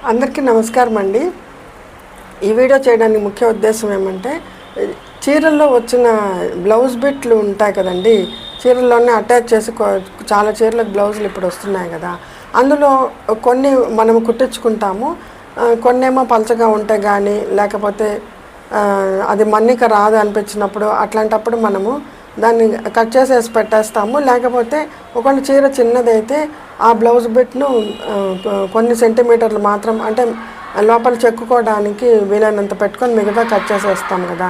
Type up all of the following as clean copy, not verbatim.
అందరికీ నమస్కారం అండి. ఈ వీడియో చేయడానికి ముఖ్య ఉద్దేశం ఏమంటే, చీరల్లో వచ్చిన బ్లౌజ్ బిట్లు ఉంటాయి కదండి, చీరల్లోనే అటాచ్ చేసి చాలా చీరలకు బ్లౌజులు ఇప్పుడు వస్తున్నాయి కదా, అందులో కొన్ని మనం కుట్టించుకుంటాము, కొన్నేమో పలచగా ఉంటే కానీ లేకపోతే అది మన్నిక రాదు అనిపించినప్పుడు అట్లాంటప్పుడు మనము దాన్ని కట్ చేసేసి పెట్టేస్తాము. లేకపోతే ఒకవేళ చీర చిన్నదైతే ఆ బ్లౌజ్ బిట్ను కొన్ని సెంటీమీటర్లు మాత్రం అంటే లోపల చెక్కుకోవడానికి వీలైనంత పెట్టుకొని మిగతా కట్ చేసేస్తాం కదా.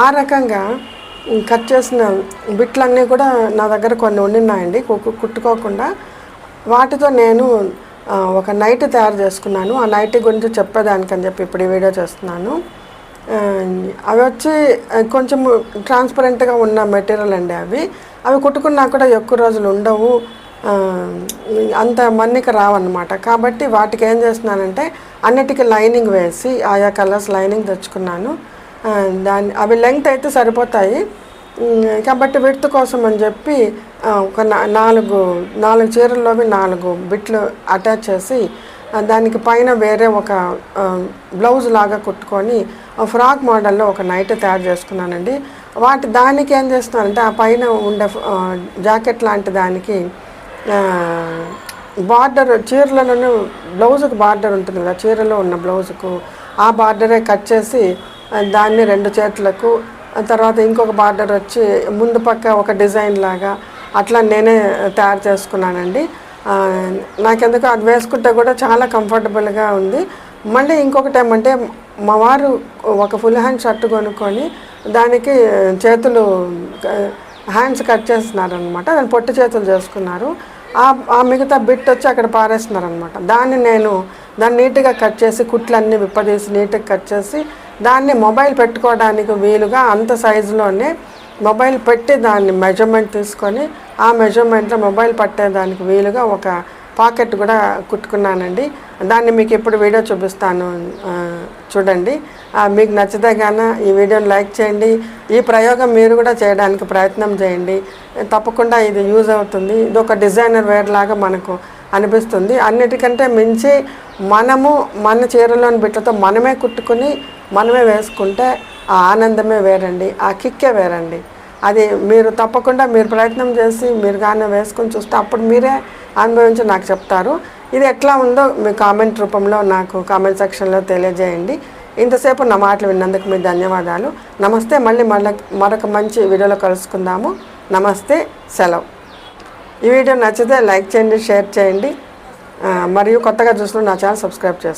ఆ రకంగా కట్ చేసిన బిట్లన్నీ కూడా నా దగ్గర కొన్ని ఉండినాయండి కుట్టుకోకుండా. వాటితో నేను ఒక నైటీ తయారు చేసుకున్నాను. ఆ నైటీ గురించి చెప్పేదానికని చెప్పి ఇప్పుడు ఈ వీడియో చేస్తున్నాను. అవి వచ్చి కొంచెం ట్రాన్స్పరెంట్గా ఉన్న మెటీరియల్ అండి. అవి కుట్టుకున్నా కూడా ఎక్కువ రోజులు ఉండవు, అంత మన్నిక రావన్నమాట. కాబట్టి వాటికి ఏం చేస్తున్నానంటే అన్నిటికీ లైనింగ్ వేసి ఆయా కలర్స్ లైనింగ్ తెచ్చుకున్నాను. అవి లెంగ్త్ అయితే సరిపోతాయి కాబట్టి విడ్త్ కోసం అని చెప్పి ఒక నాలుగు చీరల్లోవి 4 బిట్లు అటాచ్ చేసి దానికి పైన వేరే ఒక బ్లౌజ్ లాగా కుట్టుకొని ఫ్రాక్ మోడల్లో ఒక నైటీ తయారు చేసుకున్నానండి. దానికి ఏం చేస్తున్నానంటే ఆ పైన ఉండే జాకెట్ లాంటి దానికి బార్డర్ చీరలలోనే బ్లౌజుకు బార్డర్ ఉంటుంది కదా, చీరలో ఉన్న బ్లౌజుకు ఆ బార్డరే కట్ చేసి దాన్ని 2 చేతులకు, తర్వాత ఇంకొక బార్డర్ వచ్చి ముందు పక్క ఒక డిజైన్ లాగా అట్లా నేనే తయారు చేసుకున్నానండి. నాకెందుకు అది వేసుకుంటే కూడా చాలా కంఫర్టబుల్గా ఉంది. మళ్ళీ ఇంకొకటి ఏమంటే మా వారు ఒక ఫుల్ హ్యాండ్ షర్ట్ కొనుక్కొని దానికి చేతులు హ్యాండ్స్ కట్ చేస్తున్నారనమాట. దాన్ని పొట్టి చేతులు చేసుకున్నారు. ఆ మిగతా బిట్ వచ్చి అక్కడ పారేస్తున్నారనమాట. దాన్ని నీట్గా కట్ చేసి కుట్లన్నీ విప్పదీసి నీట్గా కట్ చేసి దాన్ని మొబైల్ పెట్టుకోవడానికి వీలుగా అంత సైజులోనే మొబైల్ పెట్టి దాన్ని మెజర్మెంట్ తీసుకొని ఆ మెజర్మెంట్లో మొబైల్ పట్టేదానికి వీలుగా ఒక పాకెట్ కూడా కుట్టుకున్నానండి. దాన్ని మీకు ఇప్పుడు వీడియో చూపిస్తాను, చూడండి. మీకు నచ్చితే గాన ఈ వీడియోని లైక్ చేయండి. ఈ ప్రయోగం మీరు కూడా చేయడానికి ప్రయత్నం చేయండి. తప్పకుండా ఇది యూజ్ అవుతుంది. ఇది ఒక డిజైనర్ వేర్ లాగా మనకు అనిపిస్తుంది. అన్నిటికంటే మించి మన చీరలోని బిట్లతో మనమే కుట్టుకుని మనమే వేసుకుంటే ఆ ఆనందమే వేరండి, ఆ కిక్కే వేరండి. అది మీరు తప్పకుండా ప్రయత్నం చేసి మీరు కానీ వేసుకొని చూస్తే అప్పుడు మీరే అనుభవించి నాకు చెప్తారు. ఇది ఎట్లా ఉందో మీ కామెంట్ రూపంలో నాకు కామెంట్ సెక్షన్లో తెలియజేయండి. ఇంతసేపు నా మాటలు విన్నందుకు మీకు ధన్యవాదాలు. నమస్తే. మళ్ళీ మరొక మంచి వీడియోలో కలుసుకుందాము. నమస్తే, సెలవు. ఈ వీడియో నచ్చితే లైక్ చేయండి, షేర్ చేయండి, మరియు కొత్తగా చూసిన నా ఛానల్ సబ్స్క్రైబ్ చేయండి.